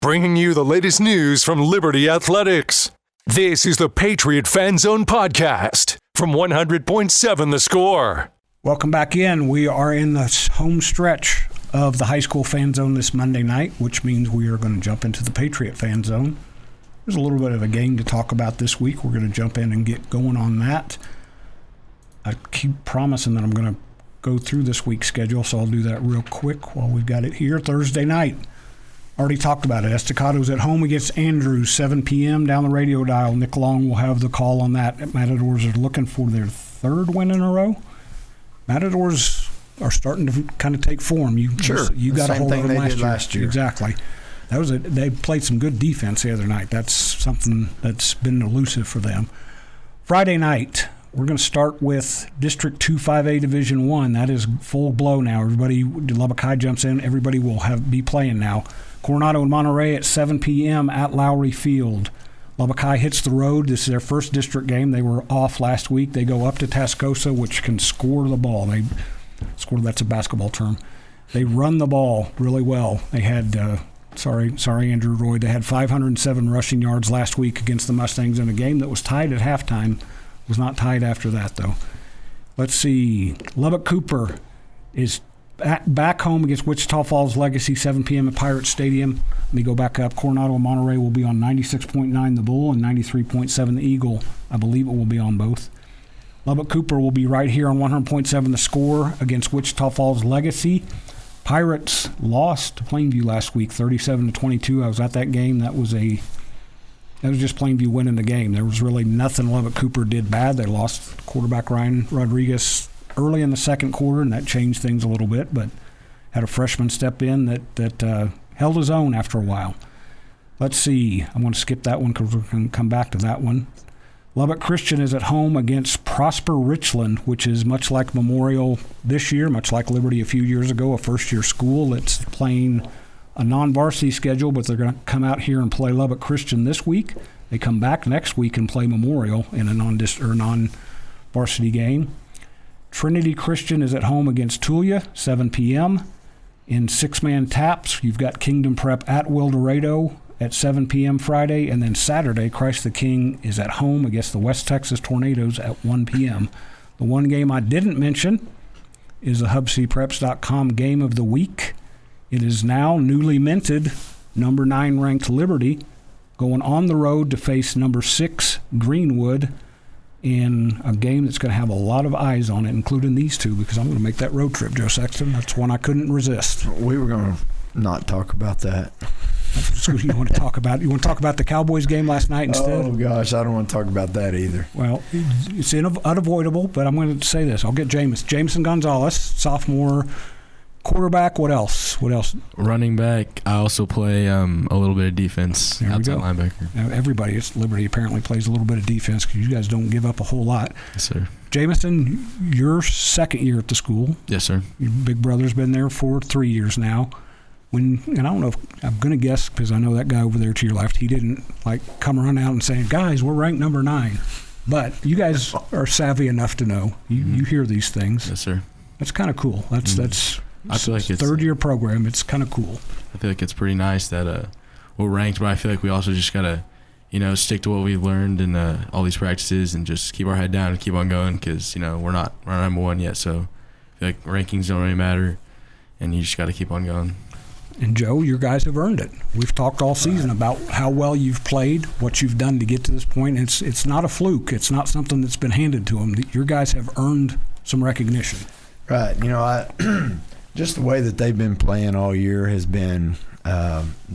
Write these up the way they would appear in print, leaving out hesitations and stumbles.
bringing you the latest news from Liberty Athletics. This is the Patriot Fan Zone podcast from 100.7 The Score. Welcome back in. We are in the home stretch of the high school fan zone this Monday night, which means we are going to jump into the Patriot fan zone. There's a little bit of a game to talk about this week. We're going to jump in and get going on that. I keep promising that I'm going to go through this week's schedule, so I'll do that real quick while we've got it here. Thursday night. Already talked about it. Estacado's at home against Andrews, 7 p.m. down the radio dial. Nick Long will have the call on that. Matadors are looking for their third win in a row. Matadors are starting to kind of take form. You got a hold of them last year. Exactly. They played some good defense the other night. That's something that's been elusive for them. Friday night, we're going to start with District 2 5A Division 1. That is full blow now. Everybody, Lubbock High jumps in. Everybody will be playing now. Coronado and Monterey at 7 p.m. at Lowry Field. Lubbock High hits the road. This is their first district game. They were off last week. They go up to Tascosa, which can score the ball. That's a basketball term. They run the ball really well. They had, sorry, Andrew Roy, they had 507 rushing yards last week against the Mustangs in a game that was tied at halftime. It was not tied after that, though. Let's see. Lubbock Cooper is back home against Wichita Falls Legacy, 7 p.m. at Pirate Stadium. Let me go back up. Coronado and Monterey will be on 96.9 The Bull and 93.7 The Eagle. I believe it will be on both. Lubbock Cooper will be right here on 100.7 The Score against Wichita Falls Legacy. Pirates lost to Plainview last week, 37-22. I was at that game. That was just Plainview winning the game. There was really nothing Lubbock Cooper did bad. They lost quarterback Ryan Rodriguez early in the second quarter, and that changed things a little bit, but had a freshman step in that held his own after a while. Let's see. I'm going to skip that one because we're going to come back to that one. Lubbock Christian is at home against Prosper Richland, which is much like Memorial this year, much like Liberty a few years ago, a first-year school that's playing a non-varsity schedule, but they're going to come out here and play Lubbock Christian this week. They come back next week and play Memorial in a non-varsity game. Trinity Christian is at home against Tulia, 7 p.m. In six-man taps, you've got Kingdom Prep at Wildorado at 7 p.m. Friday, and then Saturday, Christ the King is at home against the West Texas Tornadoes at 1 p.m. The one game I didn't mention is the HubCPreps.com Game of the Week. It is now newly minted, number 9 ranked Liberty, going on the road to face number 6 Greenwood in a game that's going to have a lot of eyes on it, including these two, because I'm going to make that road trip, Joe Sexton. That's one I couldn't resist. We were going to not talk about that. You want to talk about the Cowboys game last night instead? Oh, gosh, I don't want to talk about that either. Well, it's unavoidable, but I'm going to say this. I'll get Jameson Gonzalez, sophomore quarterback. What else? Running back. I also play a little bit of defense, outside linebacker. Now, everybody at Liberty apparently plays a little bit of defense because you guys don't give up a whole lot. Yes, sir. Jameson, your second year at the school. Yes, sir. Your big brother's been there for 3 years now. And I don't know if I'm going to guess, because I know that guy over there to your left, he didn't come running out and saying, guys, we're ranked number 9. But you guys are savvy enough to know. You hear these things. Yes, sir. That's kind of cool. That's I feel like it's third-year program. It's kind of cool. I feel like it's pretty nice that we're ranked, but I feel like we also just got to, stick to what we've learned in all these practices and just keep our head down and keep on going because, we're not number 1 yet. So I feel like rankings don't really matter, and you just got to keep on going. And, Joe, your guys have earned it. We've talked all season about how well you've played, what you've done to get to this point. It's not a fluke. It's not something that's been handed to them. Your guys have earned some recognition. Right. Just the way that they've been playing all year has been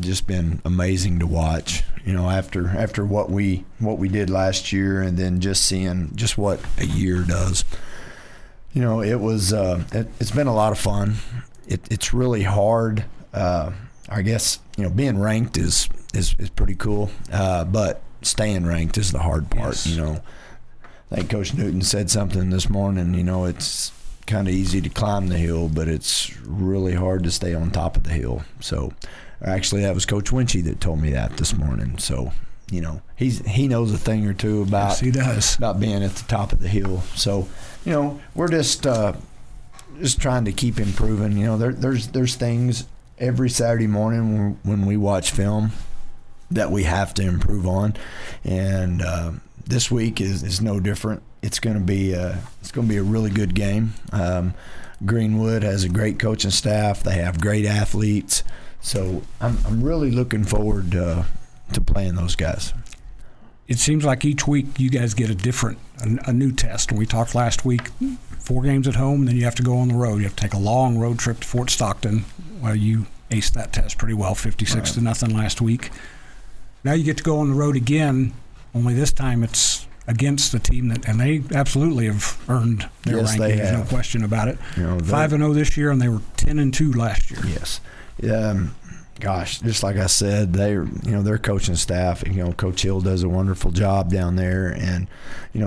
just been amazing to watch. After what we did last year, and then just seeing just what a year does. It was it's been a lot of fun. It's really hard. I guess being ranked is pretty cool, but staying ranked is the hard part. Yes. I think Coach Newton said something this morning. It's kind of easy to climb the hill, but it's really hard to stay on top of the hill. So, actually, that was Coach Winchy that told me that this morning. So, he knows a thing or two about yes, he does. About being at the top of the hill. So, we're just trying to keep improving. There's things every Saturday morning when we watch film that we have to improve on, and this week is no different. It's going to be a really good game. Greenwood has a great coaching staff. They have great athletes, so I'm really looking forward to playing those guys. It seems like each week you guys get a new test. And we talked last week, 4 games at home, and then you have to go on the road. You have to take a long road trip to Fort Stockton. Well, you aced that test pretty well, 56-0 last week. Now you get to go on the road again, only this time it's against the team and they absolutely have earned their ranking. There's no question about it. 5-0 this year, and they were 10-2 last year. Yes. Gosh, just like I said, their coaching staff, Coach Hill does a wonderful job down there, and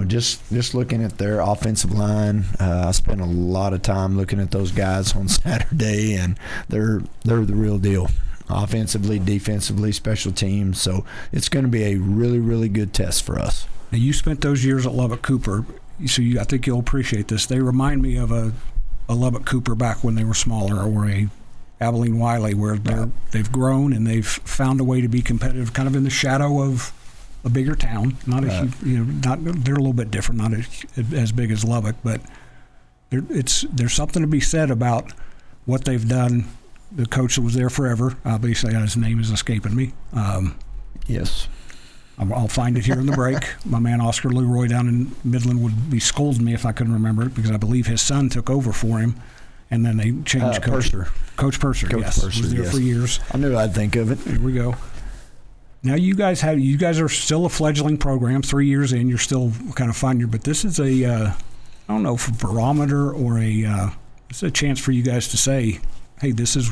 just looking at their offensive line, I spent a lot of time looking at those guys on Saturday, and they're the real deal, offensively, defensively, special teams. So it's going to be a really, really good test for us. Now, you spent those years at Lubbock Cooper, so I think you'll appreciate this. They remind me of a Lubbock Cooper back when they were smaller, or a Abilene Wiley, where they've grown and they've found a way to be competitive, kind of in the shadow of a bigger town. Not they're a little bit different, not as big as Lubbock, but there's something to be said about what they've done. The coach that was there forever, obviously his name is escaping me. Yes. I'll find it here in the break. My man Oscar Leroy down in Midland would be scolding me if I couldn't remember it, because I believe his son took over for him. And then they changed coach. Purser. Coach Purser, yes. Purser, was there for years. I knew I'd think of it. Here we go. Now you guys are still a fledgling program, 3 years in. You're still kind of finding, but this is I don't know if a barometer or it's a chance for you guys to say, hey, this is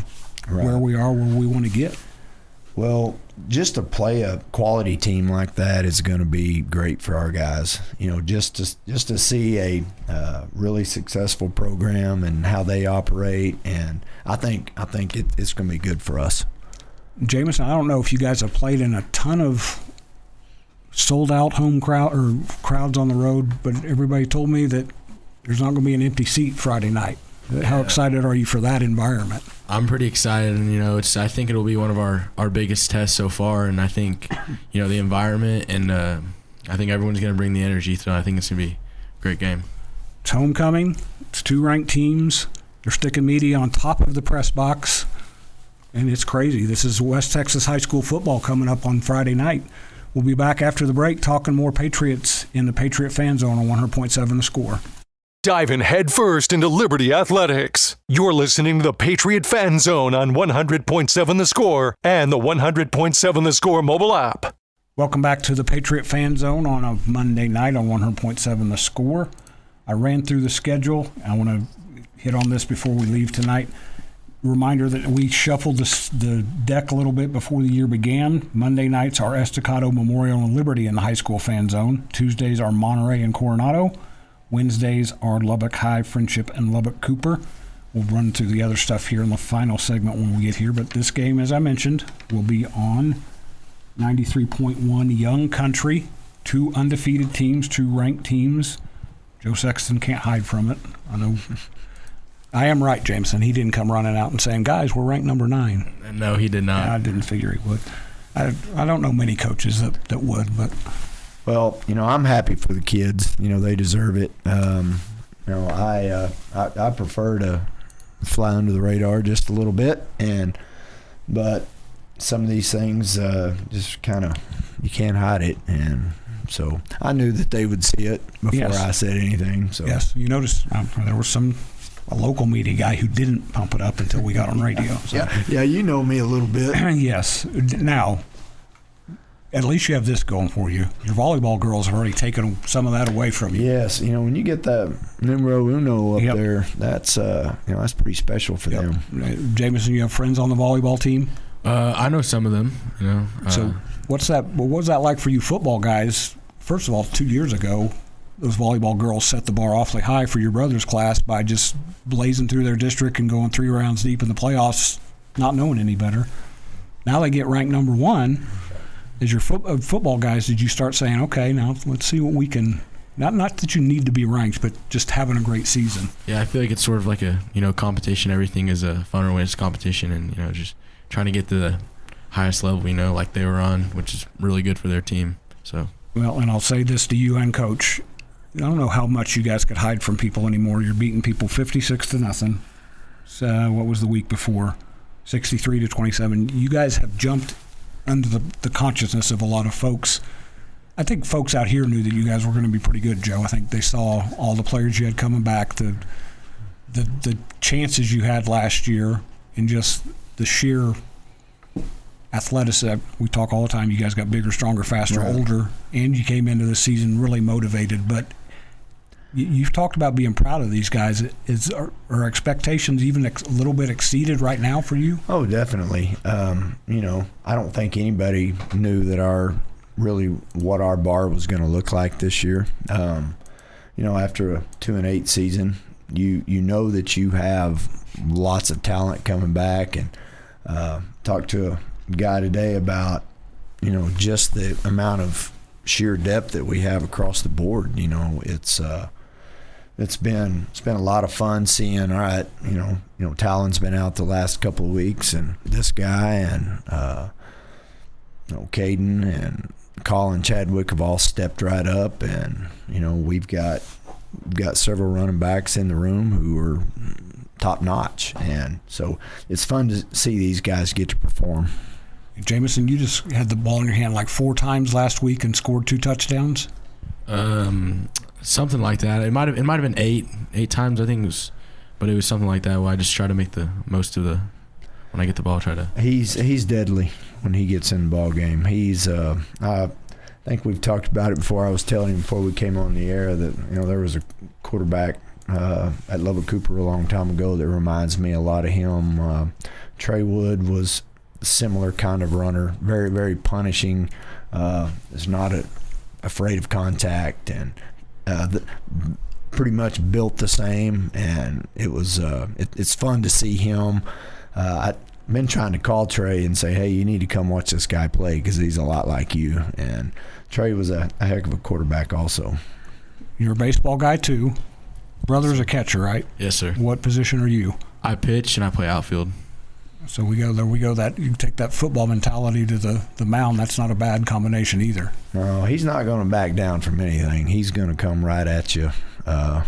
where we are, where we want to get. Well, just to play a quality team like that is going to be great for our guys. Just to see a really successful program and how they operate, and I think it's going to be good for us. Jameson, I don't know if you guys have played in a ton of sold-out home crowd or crowds on the road, but everybody told me that there's not going to be an empty seat Friday night. How excited are you for that environment? I'm pretty excited, and I think it'll be one of our biggest tests so far, and I think the environment, and I think everyone's going to bring the energy, so I think it's going to be a great game. It's homecoming. It's 2 ranked teams. They're sticking media on top of the press box, and it's crazy. This is West Texas high school football coming up on Friday night. We'll be back after the break talking more Patriots in the Patriot Fan Zone on 100.7 The Score. Diving headfirst into Liberty Athletics. You're listening to the Patriot Fan Zone on 100.7 The Score and the 100.7 The Score mobile app. Welcome back to the Patriot Fan Zone on a Monday night on 100.7 The Score. I ran through the schedule. I want to hit on this before we leave tonight. Reminder that we shuffled the deck a little bit before the year began. Monday nights are Estacado, Memorial, and Liberty in the high school fan zone. Tuesdays are Monterey and Coronado. Wednesdays are Lubbock High, Friendship, and Lubbock Cooper. We'll run through the other stuff here in the final segment when we get here. But this game, as I mentioned, will be on 93.1 Young Country. 2 undefeated teams, 2 ranked teams. Joe Sexton can't hide from it. I know. I am right, Jameson. He didn't come running out and saying, guys, we're ranked number 9. No, he did not. I didn't figure he would. I don't know many coaches that would, but... Well, I'm happy for the kids. They deserve it. I prefer to fly under the radar just a little bit, but some of these things just kind of, you can't hide it, and so I knew that they would see it before I said anything. So yes, you noticed there was a local media guy who didn't pump it up until we got on radio. So. Yeah, you know me a little bit. Yes. Now, at least you have this going for you. Your volleyball girls have already taken some of that away from you. Yes, when you get that numero uno up there, that's that's pretty special for them. Jameson, you have friends on the volleyball team? I know some of them. So what was that like for you football guys? First of all, 2 years ago, those volleyball girls set the bar awfully high for your brother's class by just blazing through their district and going 3 rounds deep in the playoffs, not knowing any better. Now they get ranked number 1. As your football guys, did you start saying, okay, now let's see what we can Not that you need to be ranked, but just having a great season. Yeah, I feel like it's sort of like a, competition. Everything is a fun when it's competition, and, just trying to get to the highest level, like they were on, which is really good for their team. So. Well, and I'll say this to you and Coach. I don't know how much you guys could hide from people anymore. You're beating people 56-0. So what was the week before? 63-27. You guys have jumped under the consciousness of a lot of folks. I think folks out here knew that you guys were going to be pretty good, Joe. I think they saw all the players you had coming back, the chances you had last year, and just the sheer athleticism. We talk all the time. You guys got bigger, stronger, faster, right. Older, and you came into the season really motivated. But you've talked about being proud of these guys. Are expectations even a little bit exceeded right now for you? Oh, definitely. I don't think anybody knew that what our bar was going to look like this year. After a 2-8 season, you know that you have lots of talent coming back, and talked to a guy today about just the amount of sheer depth that we have across the board. It's been a lot of fun seeing. All right, Talon's been out the last couple of weeks, and this guy and Caden and Colin Chadwick have all stepped right up, and we've got several running backs in the room who are top notch, and so it's fun to see these guys get to perform. Jameson, you just had the ball in your hand like 4 times last week and scored 2 touchdowns. Something like that. It might have been 8 times, I think it was, but it was something like that where I just try to make the most of when I get the ball. He's deadly when he gets in the ball game. He's I think we've talked about it before. I was telling him before we came on the air that there was a quarterback at Lubbock Cooper a long time ago that reminds me a lot of him. Trey Wood was a similar kind of runner, very, very punishing. Is not afraid of contact, and pretty much built the same. And it was it's fun to see him. I've been trying to call Trey and say, hey, you need to come watch this guy play because he's a lot like you. And Trey was a heck of a quarterback also. You're a baseball guy too. Brother's a catcher, right? Yes, sir. What position are you? I pitch and I play outfield. So we go. That you take that football mentality to the mound. That's not a bad combination either. No, he's not going to back down from anything. He's going to come right at you. I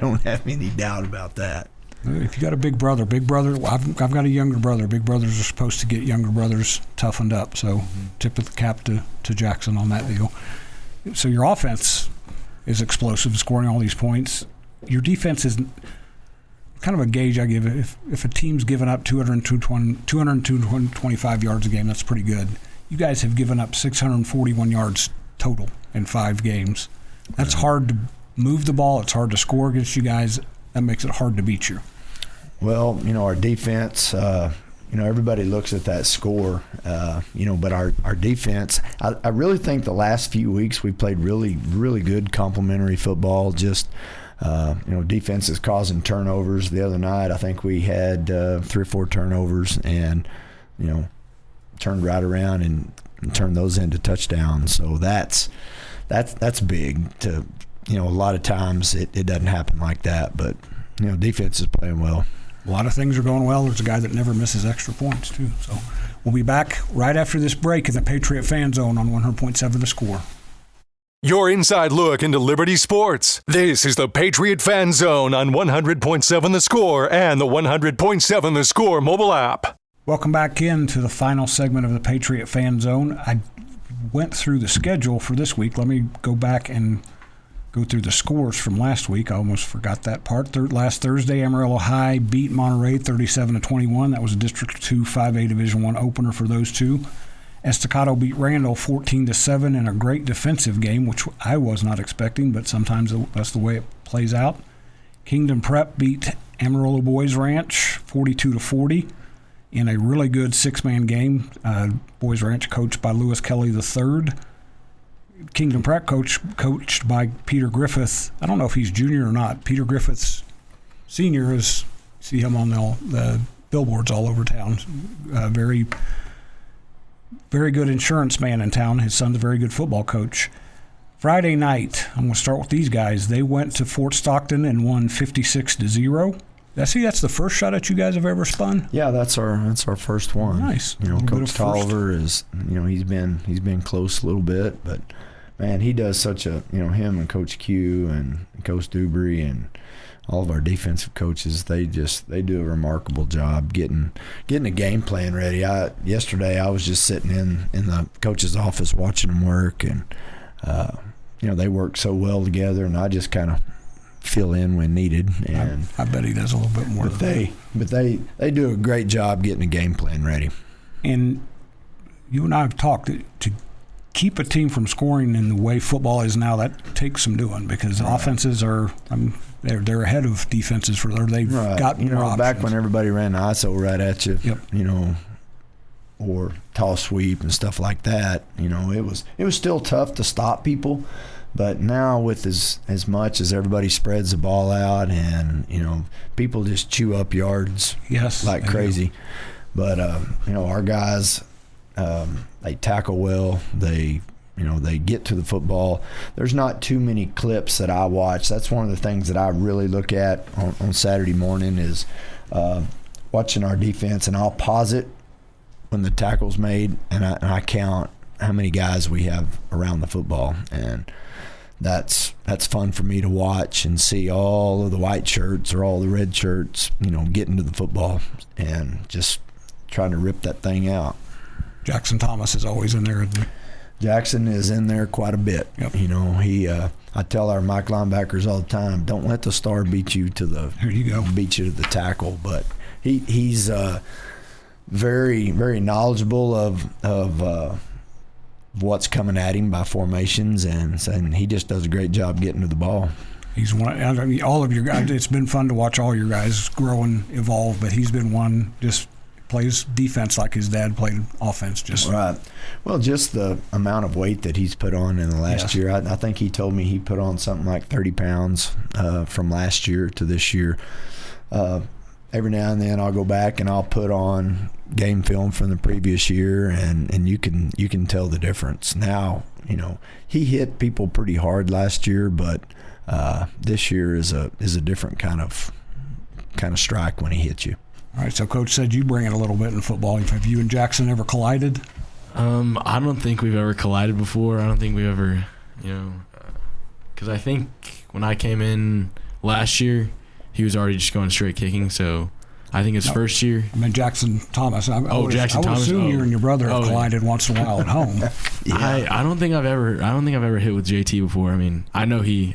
don't have any doubt about that. If you got a big brother, I've got a younger brother. Big brothers are supposed to get younger brothers toughened up. So tip of the cap to Jackson on that deal. So your offense is explosive, scoring all these points. Your defense is kind of a gauge I give. If a team's given up 225 yards a game, that's pretty good. You guys have given up 641 yards total in 5 games. That's hard to move the ball. It's hard to score against you guys. That makes it hard to beat you. Well, our defense, everybody looks at that score, but our defense, I really think the last few weeks we played really, really good complementary football. Just, defense is causing turnovers. The other night I think we had 3 or 4 turnovers and, turned right around and turned those into touchdowns. So that's big to, a lot of times it doesn't happen like that, but, defense is playing well. A lot of things are going well. There's a guy that never misses extra points, too. So we'll be back right after this break in the Patriot Fan Zone on 100.7 The Score. Your inside look into Liberty sports. This is the Patriot Fan Zone on 100.7 The Score and the 100.7 The Score mobile app. Welcome back into the final segment of the Patriot Fan Zone. I went through the schedule for this week. Let me go back and go through the scores from last week. I almost forgot that part. Last Thursday, Amarillo High beat Monterey 37-21. That was a District 2 5A Division I opener for those two. Estacado beat Randall 14-7 in a great defensive game, which I was not expecting, but sometimes that's the way it plays out. Kingdom Prep beat Amarillo Boys Ranch 42-40 in a really good 6-man game. Boys Ranch coached by Lewis Kelly III. Kingdom Prep coached by Peter Griffith. I don't know if he's junior or not. Peter Griffith's senior is, see him on the billboards all over town. Very, very good insurance man in town. His son's a very good football coach. Friday night, I'm going to start with these guys. They went to Fort Stockton and won 56-0. That's the first shot that you guys have ever spun. Yeah, that's our first one. Nice. Coach Tolliver is, he's been close a little bit, but man, he does such a, him and Coach Q and Coach Dubry and all of our defensive coaches, they do a remarkable job getting a game plan ready. Yesterday I was just sitting in the coach's office watching them work, and they work so well together, and I just kind of fill in when needed. And I bet he does a little bit more. But they do a great job getting a game plan ready. And you and I have talked to keep a team from scoring in the way football is now. That takes some doing, because offenses are they're ahead of defenses they've got more options. Back when everybody ran the ISO right at you, yep. Or tall sweep and stuff like that, it was still tough to stop people. But now with as much as everybody spreads the ball out, and people just chew up yards like crazy. But our guys, they tackle well. They get to the football. There's not too many clips that I watch. That's one of the things that I really look at on Saturday morning is watching our defense, and I'll pause it when the tackle's made, and I count how many guys we have around the football, and that's fun for me to watch and see all of the white shirts or all the red shirts, getting to the football and just trying to rip that thing out. Jackson Thomas is always in there. Jackson is in there quite a bit. Yep. I tell our Mike linebackers all the time, don't let the star beat you to the the tackle. But he's very, very knowledgeable of what's coming at him by formations, and he just does a great job getting to the ball. He's one. All of your guys. It's been fun to watch all your guys grow and evolve. But he's been one just plays defense like his dad played offense. Just right. Well, just the amount of weight that he's put on in the last year. I think he told me he put on something like 30 pounds from last year to this year. Every now and then I'll go back and I'll put on game film from the previous year, and you can tell the difference. Now, he hit people pretty hard last year, but this year is a different kind of strike when he hits you. All right, so Coach said you bring it a little bit in football. Have you and Jackson ever collided? I don't think we've ever collided before. I don't think we've ever, because I think when I came in last year, he was already just going straight kicking. So I think his first year. I mean, Jackson Thomas. Jackson Thomas. I would assume you and your brother have collided once in a while at home. Yeah. I don't think I've ever hit with JT before. I mean, I know he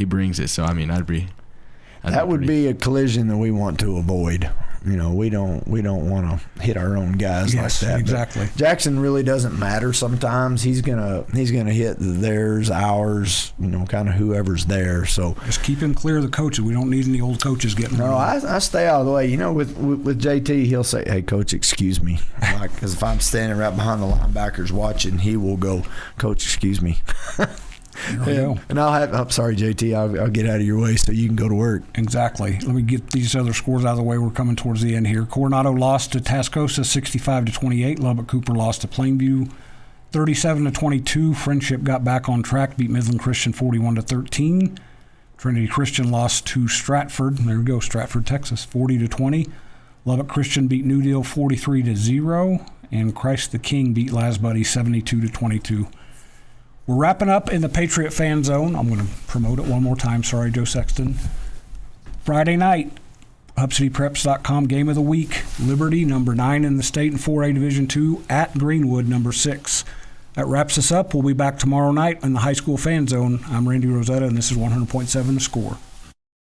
brings it. So I mean, that would be a collision that we want to avoid. We don't want to hit our own guys like that. Exactly. But Jackson really doesn't matter. Sometimes he's gonna hit theirs, ours, kind of whoever's there. So just keep him clear of the coaches. We don't need any old coaches getting. No, I stay out of the way. With JT, he'll say, "Hey, coach, excuse me," because if I'm standing right behind the linebackers watching, he will go, "Coach, excuse me." And I'm sorry, JT, I'll get out of your way so you can go to work. Exactly. Let me get these other scores out of the way. We're coming towards the end here. Coronado lost to Tascosa 65-28. Lubbock Cooper lost to Plainview 37-22. Friendship got back on track, beat Midland Christian 41-13. Trinity Christian lost to Stratford. There we go, Stratford, Texas, 40-20. Lubbock Christian beat New Deal 43-0. And Christ the King beat Lasbuddy 72-22. We're wrapping up in the Patriot Fan Zone. I'm going to promote it one more time. Sorry, Joe Sexton. Friday night, HubCityPreps.com Game of the Week. Liberty, number 9 in the state in 4A Division II, at Greenwood, number 6. That wraps us up. We'll be back tomorrow night in the High School Fan Zone. I'm Randy Rosetta, and this is 100.7 The Score.